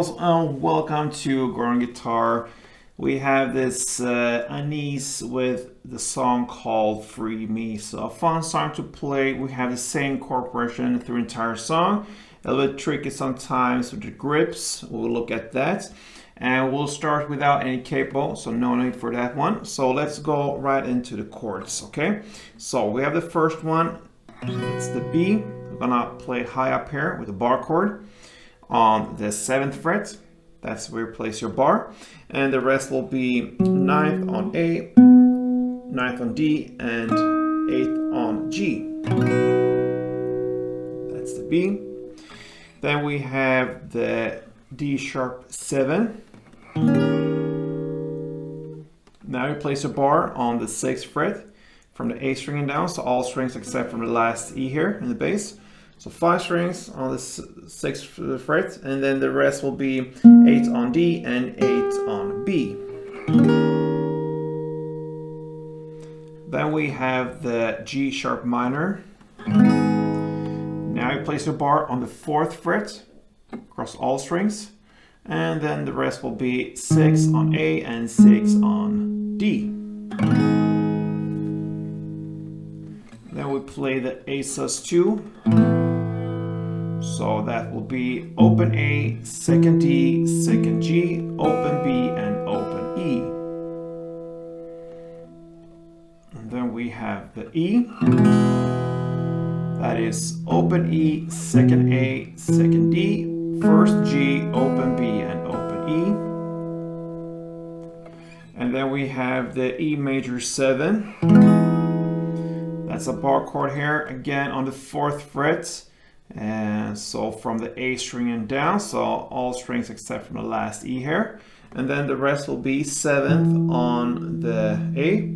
girls, welcome to Growing Guitar. We have this ANEES with the song called Free Me. So a fun song to play. We have the same chord progression through the entire song. A little bit tricky sometimes with the grips. We'll look at that. And we'll start without any capo, so no need for that one. So let's go right into the chords, okay? So we have the first one. It's the B. We're gonna play it high up here with the bar chord on the 7th fret. That's where you place your bar. And the rest will be 9th on A, 9th on D, and 8th on G. That's the B. Then we have the D sharp 7. Now you place a bar on the 6th fret from the A string and down, so all strings except from the last E here in the bass. So 5 strings on the 6th fret, and then the rest will be 8 on D and 8 on B. Then we have the G sharp minor. Now you place your bar on the 4th fret across all strings, and then the rest will be 6 on A and 6 on D. Then we play the A sus2. So that will be open A, 2nd D, 2nd G, open B, and open E. And then we have the E. That is open E, 2nd A, 2nd D, 1st G, open B, and open E. And then we have the E major 7. That's a bar chord here, again on the 4th fret. And so from the A string and down, so all strings except from the last E here. And then the rest will be 7th on the A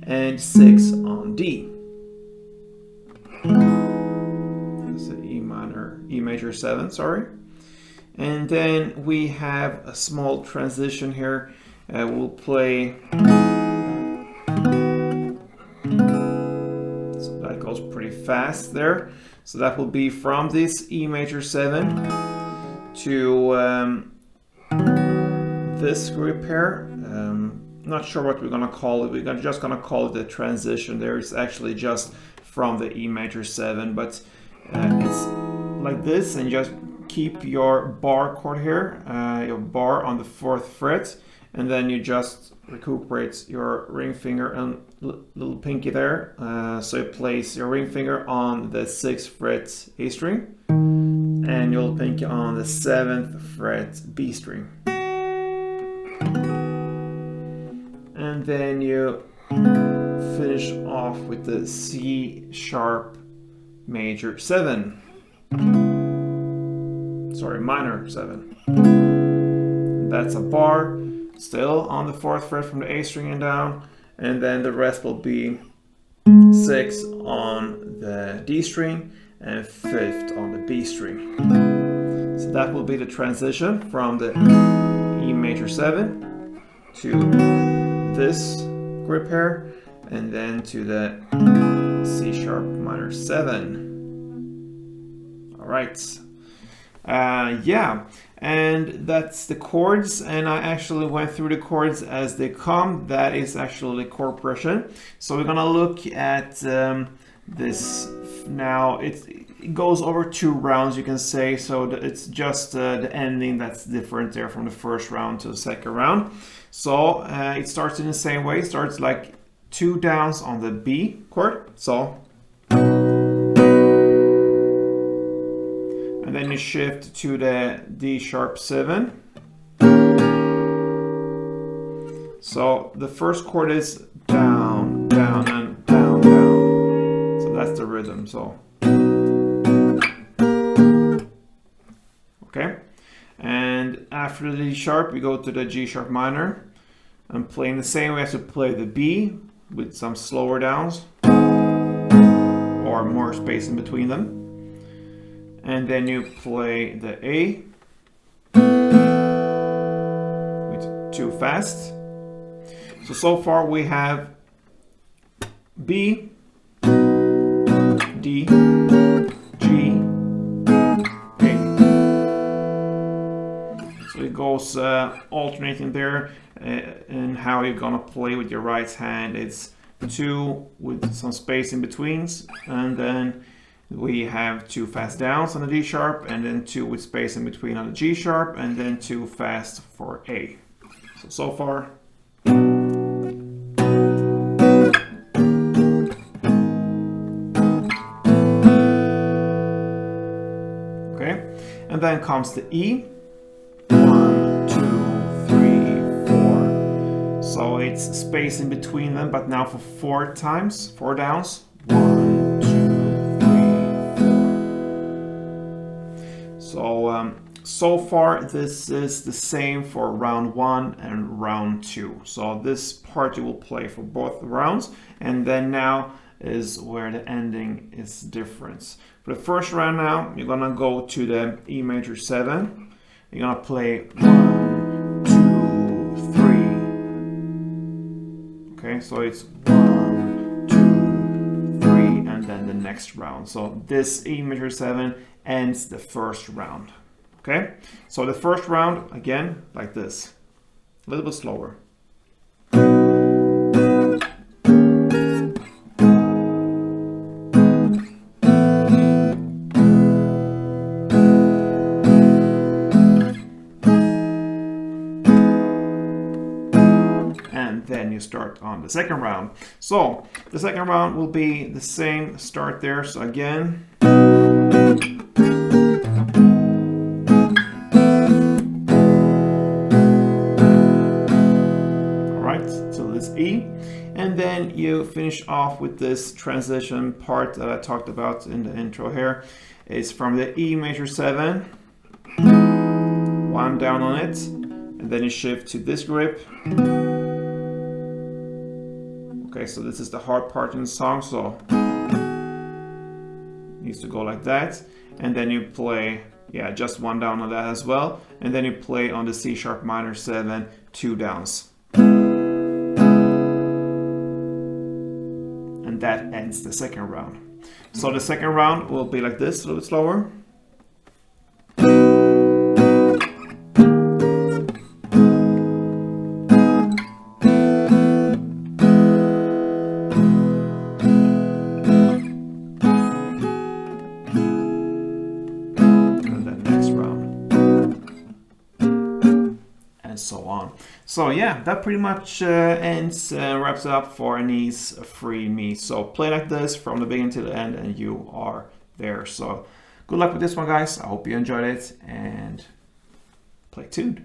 and 6 on D. That's the E major 7, sorry. And then we have a small transition here. We'll play, so that goes pretty fast there. So that will be from this E major 7 to this group here. Not sure what we're gonna call it. We're just gonna call it the transition. There is actually just from the E major 7, but it's like this, and just keep your bar chord here, your bar on the 4th fret, and then you just recuperate your ring finger and little pinky there. So you place your ring finger on the 6th fret A string and your pinky on the 7th fret B string. And then you finish off with the C sharp major 7. Sorry, minor 7. That's a bar still on the 4th fret from the A string and down, and then the rest will be 6 on the D string and 5th on the B string. So that will be the transition from the E major 7 to this grip here, and then to the C sharp minor 7. All right. Yeah, and that's the chords, and I actually went through the chords as they come. That is actually the chord progression. So we're gonna look at this now. It goes over 2 rounds, you can say, so it's just the ending that's different there from the first round to the second round. So it starts in the same way. It starts like 2 downs on the B chord, so, and then you shift to the D sharp 7. So the first chord is down, down, and down, down. So that's the rhythm, so. Okay. And after the D sharp, we go to the G sharp minor. I'm playing the same way as you play the B, with some slower downs or more space in between them. And then you play the A with 2 fast. So far we have B, D, G, A. So goes alternating there, and how you're gonna play with your right hand. It's 2 with some space in betweens, and then we have 2 fast downs on the D sharp, and then 2 with space in between on the G sharp, and then 2 fast for A. So far. Okay, and then comes the E. 1, 2, 3, 4. So it's space in between them, but now for 4 times, 4 downs. 1, 2, 3, 4. So far this is the same for round 1 and round 2. So this part you will play for both rounds, and then now is where the ending is different. For the first round now, you're gonna go to the E major 7. You're gonna play 1, 2, 3. Okay, so it's 1, 2, 3, and then the next round. So this E major 7 ends the first round. Okay, so the first round again like this, a little bit slower. And then you start on the second round. So the second round will be the same start there. So again. E, and then you finish off with this transition part that I talked about in the intro here. It's from the E major 7, 1 down on it, and then you shift to this grip. Okay, so this is the hard part in the song, so it needs to go like that, and then you play, yeah, just 1 down on that as well, and then you play on the C sharp minor 7, 2 downs. That ends the second round. So the second round will be like this, a little bit slower. And then next round. And so on. So yeah, that pretty much wraps it up for ANEES Free Me. So play like this from the beginning to the end and you are there. So good luck with this one, guys. I hope you enjoyed it and play tuned.